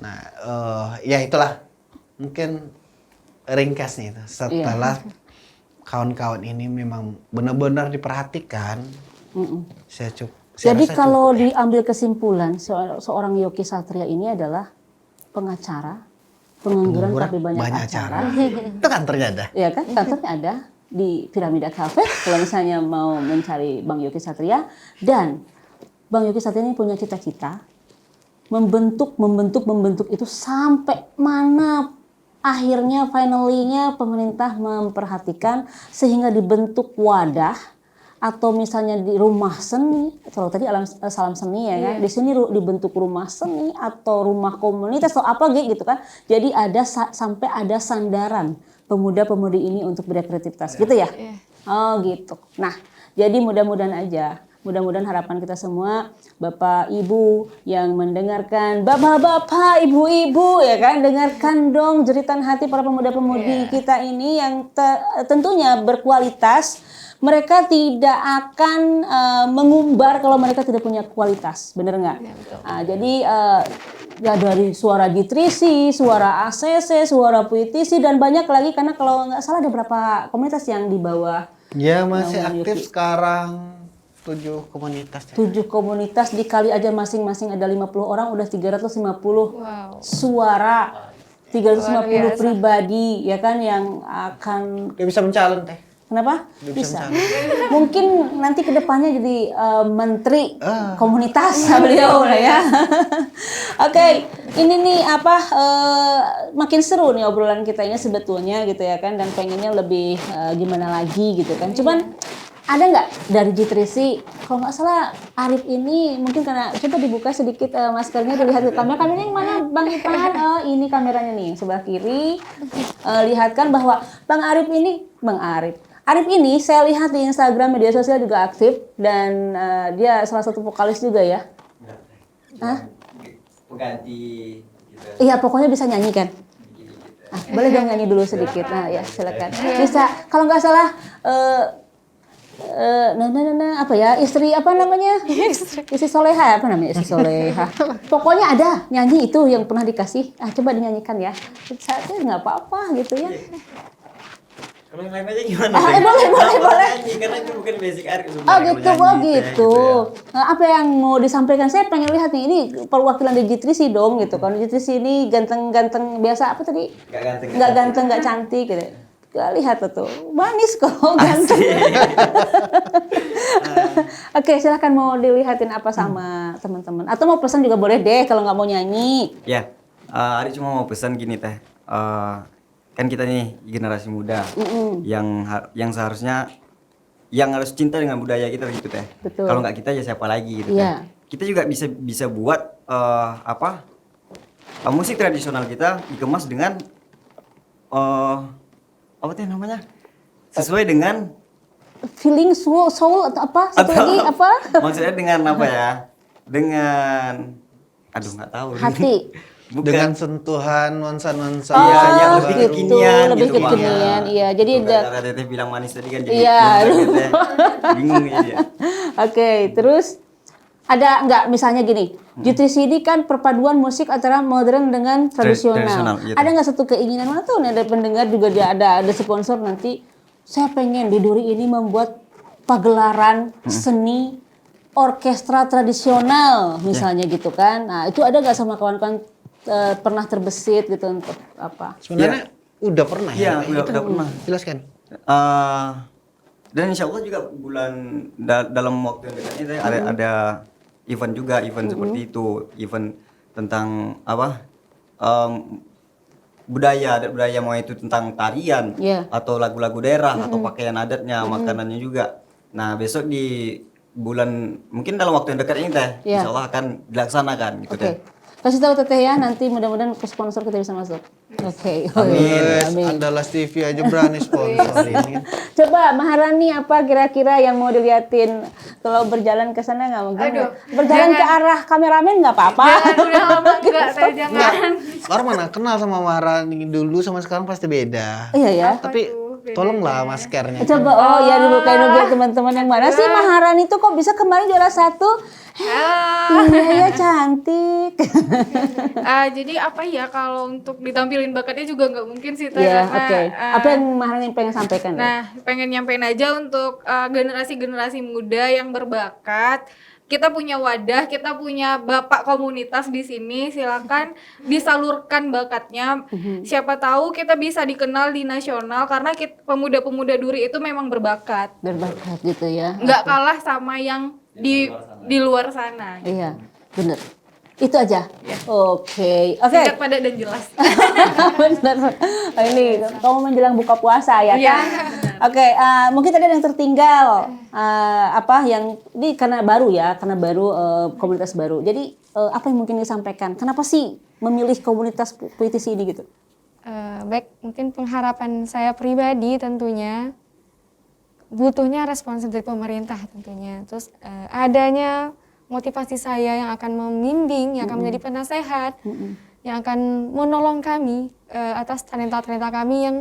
S2: Nah, ya itulah mungkin ringkasnya itu. Setelah kawan-kawan ini memang benar-benar diperhatikan, saya
S1: Jadi
S2: rasa
S1: kalau
S2: cukup.
S1: diambil kesimpulan, seorang Yoki Satria ini adalah pengacara, pengangguran tapi banyak acara.
S2: Itu kantornya ada.
S1: Ya kan, kantornya ada di Piramida Cafe kalau misalnya mau mencari Bang Yoki Satria. Dan Bang Yoki Satria ini punya cita-cita membentuk itu sampai mana akhirnya finally-nya pemerintah memperhatikan sehingga dibentuk wadah atau misalnya di rumah seni, kalau tadi salam seni ya kan, di sini dibentuk rumah seni atau rumah komunitas atau apa gitu kan. Jadi ada sampai ada sandaran pemuda-pemudi ini untuk berkreativitas gitu ya. Oh gitu. Nah, jadi mudah-mudahan aja. Mudah-mudahan harapan kita semua, Bapak Ibu yang mendengarkan, Bapak-bapak, Ibu-ibu ya kan, dengarkan dong jeritan hati para pemuda-pemudi kita ini yang tentunya berkualitas. Mereka tidak akan mengumbar kalau mereka tidak punya kualitas, bener nggak? Jadi ya dari suara Gitrisi, suara ACC, suara Puitisi dan banyak lagi karena kalau nggak salah ada berapa komunitas yang di bawah.
S2: Ya masih
S1: Bang
S2: aktif
S1: Yoki.
S2: sekarang 7 komunitas.
S1: 7 komunitas dikali aja masing-masing ada 50 orang udah 350 suara, 350 pribadi ya kan yang akan.
S2: Dia bisa mencalon teh.
S1: Kenapa?
S2: Dia
S1: Bisa.
S2: mencalon.
S1: Mungkin nanti kedepannya jadi menteri komunitas beliau lah ya. Oke, ini nih apa makin seru nih obrolan kita ini sebetulnya gitu ya kan, dan pengennya lebih gimana lagi gitu kan. Cuman ada nggak dari Gitrisi, kalau nggak salah Arif ini mungkin karena coba dibuka sedikit maskernya dilihat ke kamera. Kameranya yang mana Bang Ipan? Oh ini kameranya nih sebelah kiri. Lihatkan bahwa Bang Arif ini saya lihat di Instagram media sosial juga aktif dan dia salah satu vokalis juga ya.
S4: Pengganti gitu.
S1: Iya pokoknya bisa nyanyi kan. Boleh dong nyanyi dulu sedikit. Nah ya silakan. Bisa kalau nggak salah. Apa ya istri apa namanya istri soleha apa namanya istri soleha pokoknya ada nyanyi itu yang pernah dikasih coba dinyanyikan ya saya nggak apa-apa gitu ya
S4: Kalau yang lain aja gimana?
S1: boleh.
S4: Karena itu bukan basic art
S1: Oh gitu, gitu. Nah, apa yang mau disampaikan? Saya pengen lihat nih, ini perwakilan Digitrisi dong gitu kan. Digitrisi ini ganteng-ganteng biasa apa tadi? Nggak ganteng, nggak cantik gitu. Gak lihat tuh, manis kok, ganteng. Oke, silahkan mau dilihatin apa sama teman-teman. Atau mau pesan juga boleh deh kalau nggak mau nyanyi.
S4: Ya, Ari cuma mau pesan gini teh. Kan kita nih generasi muda yang seharusnya yang harus cinta dengan budaya kita gitu teh.
S1: Betul.
S4: Kalau nggak kita ya siapa lagi gitu
S1: Iya.
S4: teh. Kita juga bisa buat musik tradisional kita dikemas dengan apa teh namanya? Sesuai dengan
S1: Feeling soul atau apa? Satu lagi apa?
S4: maksudnya dengan apa ya? Dengan aduh nggak tahu.
S1: Hati.
S4: Bukan.
S2: Dengan sentuhan nuansa-nuansa
S4: Iya, yang
S2: baru.
S4: lebih
S1: gitu,
S4: kekinian
S1: lebih
S4: gitu, Bang.
S1: kekinian, iya. Jadi
S4: Karena Teteh bilang manis tadi kan jadi
S1: Iya,
S4: bingung ya.
S1: Oke, terus ada nggak misalnya gini, Digitrisi ini kan perpaduan musik antara modern dengan tradisional.
S4: Tradisional, gitu.
S1: Ada nggak satu keinginan mana tuh nih ada pendengar juga dia ada sponsor nanti saya pengen di Duri ini membuat pagelaran seni orkestra tradisional misalnya gitu kan. Nah, itu ada nggak sama kawan-kawan pernah terbesit gitu untuk apa?
S2: Sebenarnya udah pernah
S4: Iya,
S2: ya.
S4: udah pernah.
S2: Jelaskan.
S4: Dan insya Allah juga dalam waktu yang dekat ini ada event juga, seperti itu, event tentang apa budaya, adat budaya, mau itu tentang tarian atau lagu-lagu daerah atau pakaian adatnya, makanannya juga. Nah besok di bulan mungkin dalam waktu yang dekat ini teh, insya Allah akan dilaksanakan gitu teh.
S1: Kasih tahu Teteh ya, nanti mudah-mudahan ke sponsor kita bisa masuk. Oke.
S2: Amin. Andalas TV aja berani sponsor ini.
S1: Coba Maharani apa kira-kira yang mau diliatin kalau berjalan ke sana nggak mungkin?
S3: Aduh,
S1: Berjalan ke arah kameramen nggak apa-apa.
S3: Jangan, udah lama enggak, saya jangan.
S2: Orang mana kenal sama Maharani dulu sama sekarang pasti beda.
S1: Iya ya.
S2: Tapi tolonglah maskernya.
S1: Coba ya dibukain dulu biar teman-teman yang mana sih Maharani tuh kok bisa kemarin juara 1? Iya ya cantik.
S3: Jadi apa ya kalau untuk ditampilin bakatnya juga nggak mungkin sih Teh,
S1: Iya,
S3: karena,
S1: oke. Apa yang Maharani pengen sampaikan?
S3: Nah, pengen nyampein aja untuk generasi-generasi muda yang berbakat. Kita punya wadah, kita punya bapak komunitas di sini. Silakan disalurkan bakatnya. Siapa tahu kita bisa dikenal di nasional karena pemuda-pemuda Duri itu memang berbakat.
S1: Berbakat gitu ya.
S3: Nggak kalah sama yang di luar sana.
S1: Iya, bener. Itu aja. Oke.
S3: Singkat, padat dan jelas.
S1: Bener. Oh, ini kamu menjelang buka puasa ya
S3: Iya,
S1: kan? Oke, mungkin tadi ada yang tertinggal apa yang ini karena baru komunitas baru. Jadi apa yang mungkin disampaikan? Kenapa sih memilih komunitas puitisi ini gitu?
S5: Baik, mungkin pengharapan saya pribadi tentunya butuhnya responsif dari pemerintah tentunya. Terus adanya motivasi saya yang akan membimbing, yang akan menjadi penasehat, yang akan menolong kami atas talenta-talenta kami yang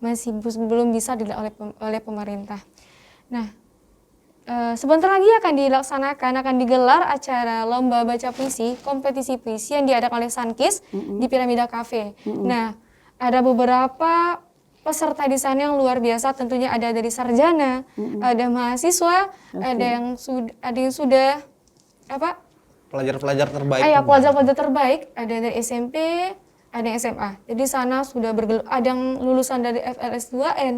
S5: masih belum bisa dilihat oleh pemerintah. Nah, sebentar lagi akan digelar acara lomba baca puisi, kompetisi puisi yang diadakan oleh Sankis di Piramida Cafe. Nah, ada beberapa peserta di sana yang luar biasa, tentunya ada dari sarjana, ada mahasiswa, ada yang sudah apa?
S2: Pelajar-pelajar terbaik.
S5: Pelajar-pelajar terbaik, ada dari SMP, ada yang SMA. Jadi sana sudah ada yang lulusan dari FLS 2N,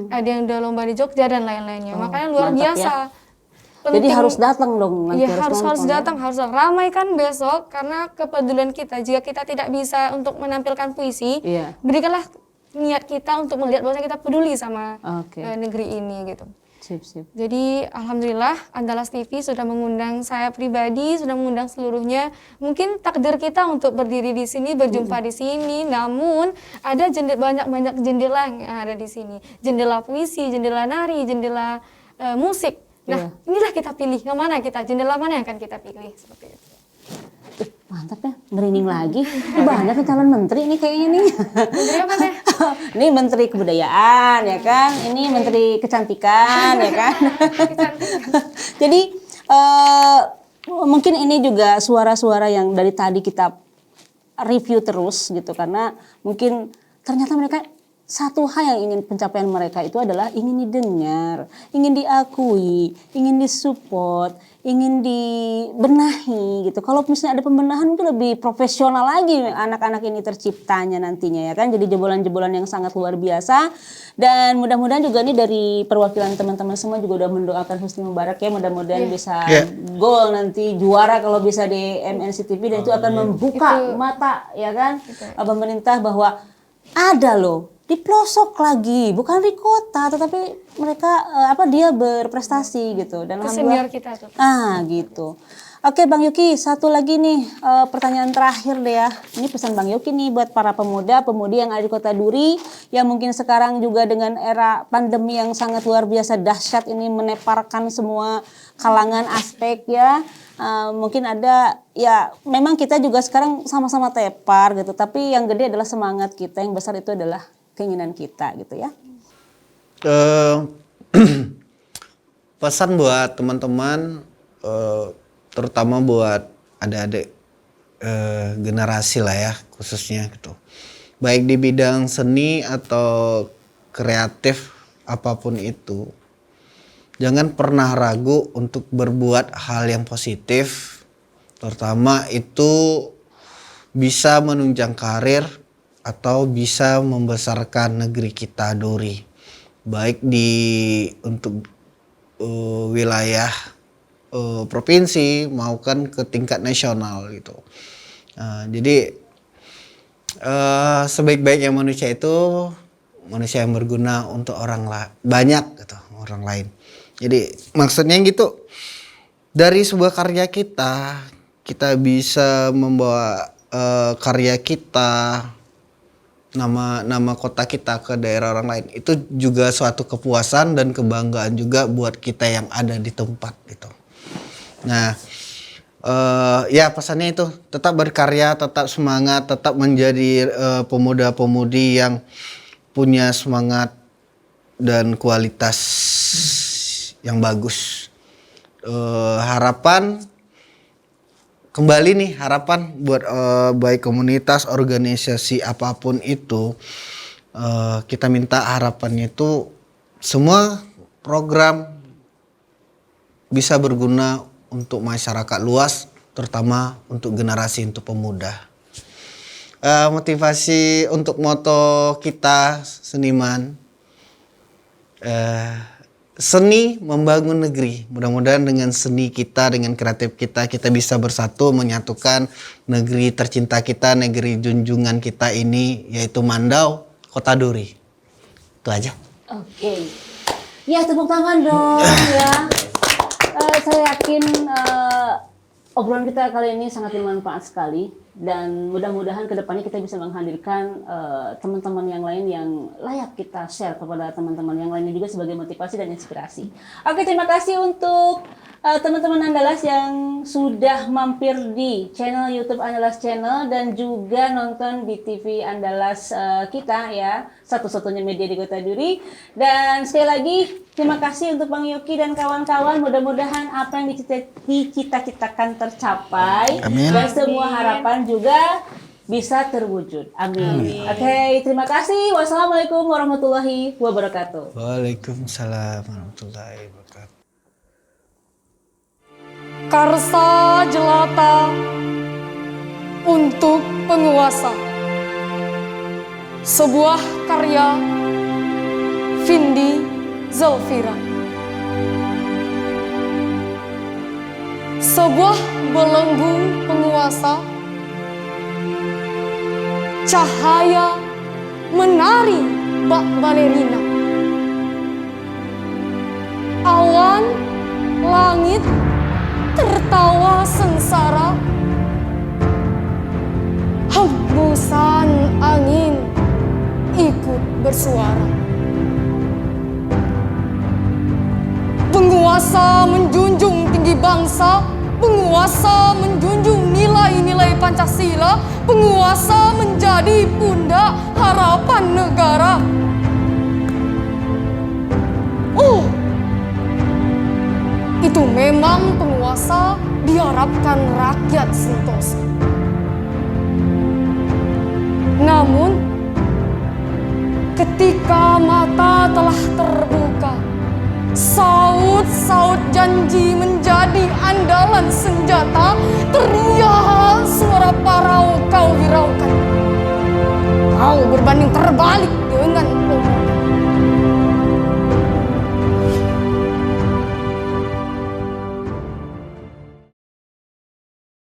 S5: ada yang udah lomba di Jogja dan lain-lainnya. Makanya luar biasa.
S1: Ya. Jadi harus datang dong.
S5: Iya, harus datang, harus ramai kan besok karena kepedulian kita. Jika kita tidak bisa untuk menampilkan puisi, berikanlah niat kita untuk melihat bahwa kita peduli sama negeri ini gitu.
S1: Sip.
S5: Jadi alhamdulillah Andalas TV sudah mengundang saya pribadi, sudah mengundang seluruhnya. Mungkin takdir kita untuk berdiri di sini, berjumpa di sini, namun ada banyak jendela yang ada di sini. Jendela puisi, jendela nari, jendela musik. Nah, inilah kita pilih, jendela mana yang akan kita pilih seperti itu.
S1: Mantap ya, merinding lagi. Ini banyak nih calon menteri nih kayaknya nih.
S5: Menteri apa teh?
S1: Ini menteri kebudayaan ya kan, ini menteri kecantikan ya kan. Jadi mungkin ini juga suara-suara yang dari tadi kita review terus gitu karena mungkin ternyata mereka satu hal yang ingin pencapaian mereka itu adalah ingin didengar, ingin diakui, ingin disupport, ingin dibenahi gitu. Kalau misalnya ada pembenahan itu lebih profesional lagi anak-anak ini terciptanya nantinya ya kan. Jadi jebolan-jebolan yang sangat luar biasa. Dan mudah-mudahan juga nih dari perwakilan teman-teman semua juga udah mendoakan Husni Mubarak ya. Mudah-mudahan bisa gol nanti juara kalau bisa di MNC TV dan itu akan membuka mata ya kan pemerintah bahwa ada loh di pelosok lagi, bukan di kota, tetapi mereka dia berprestasi gitu. Dan
S5: Itu senior kita tuh.
S1: Gitu. Oke Bang Yuki, satu lagi nih pertanyaan terakhir deh ya. Ini pesan Bang Yuki nih buat para pemuda-pemudi yang ada di Kota Duri yang mungkin sekarang juga dengan era pandemi yang sangat luar biasa dahsyat ini meneparkan semua kalangan aspek ya. Mungkin ada ya memang kita juga sekarang sama-sama tepar gitu, tapi yang gede adalah semangat kita, yang besar itu adalah keinginan kita gitu ya.
S2: Pesan buat teman-teman, terutama buat adik-adik generasi lah ya khususnya gitu. Baik di bidang seni atau kreatif apapun itu, jangan pernah ragu untuk berbuat hal yang positif, terutama itu bisa menunjang karir atau bisa membesarkan negeri kita Duri, baik untuk wilayah provinsi maupun ke tingkat nasional gitu. Jadi sebaik-baiknya manusia itu manusia yang berguna untuk banyak gitu, orang lain. Jadi maksudnya gitu, dari sebuah karya kita bisa membawa karya kita, nama kota kita ke daerah orang lain. Itu juga suatu kepuasan dan kebanggaan juga buat kita yang ada di tempat gitu. Nah, ya pesannya itu tetap berkarya, tetap semangat, tetap menjadi pemuda-pemudi yang punya semangat dan kualitas yang bagus. Harapan buat baik komunitas, organisasi apapun itu, kita minta harapannya itu semua program bisa berguna untuk masyarakat luas, terutama untuk generasi, untuk pemuda. Motivasi untuk moto kita seniman, seni membangun negeri. Mudah-mudahan dengan seni kita, dengan kreatif kita bisa bersatu menyatukan negeri tercinta kita, negeri junjungan kita ini, yaitu Mandau, Kota Duri. Itu aja.
S1: Oke. Ya tepuk tangan dong ya. Saya yakin obrolan kita kali ini sangat bermanfaat sekali. Dan mudah-mudahan kedepannya kita bisa menghadirkan teman-teman yang lain yang layak kita share kepada teman-teman yang lainnya juga sebagai motivasi dan inspirasi. Oke, terima kasih untuk teman-teman Andalas yang sudah mampir di channel YouTube Andalas Channel dan juga nonton di TV Andalas kita ya, satu-satunya media di Kota Duri. Dan sekali lagi terima kasih untuk Bang Yuki dan kawan-kawan. Mudah-mudahan apa yang dicita-citakan tercapai.
S2: Amin.
S1: Dan semua harapan juga bisa terwujud. Amin. Oke, terima kasih. Wassalamualaikum warahmatullahi wabarakatuh.
S2: Waalaikumsalam warahmatullahi wabarakatuh.
S5: Karsa jelata untuk penguasa. Sebuah karya Vindi Zulfira. Sebuah belenggu penguasa, cahaya menari bak balerina. Awan, langit, tertawa sengsara. Hembusan angin ikut bersuara. Penguasa menjunjung tinggi bangsa, penguasa menjunjung nilai-nilai Pancasila, penguasa menjadi pundak harapan negara. Itu memang penguasa diharapkan rakyat sentosa. Namun, ketika Ketika mata telah terbuka, saut-saut janji menjadi andalan senjata, teriak suara parau kau hiraukan. Kau berbanding terbalik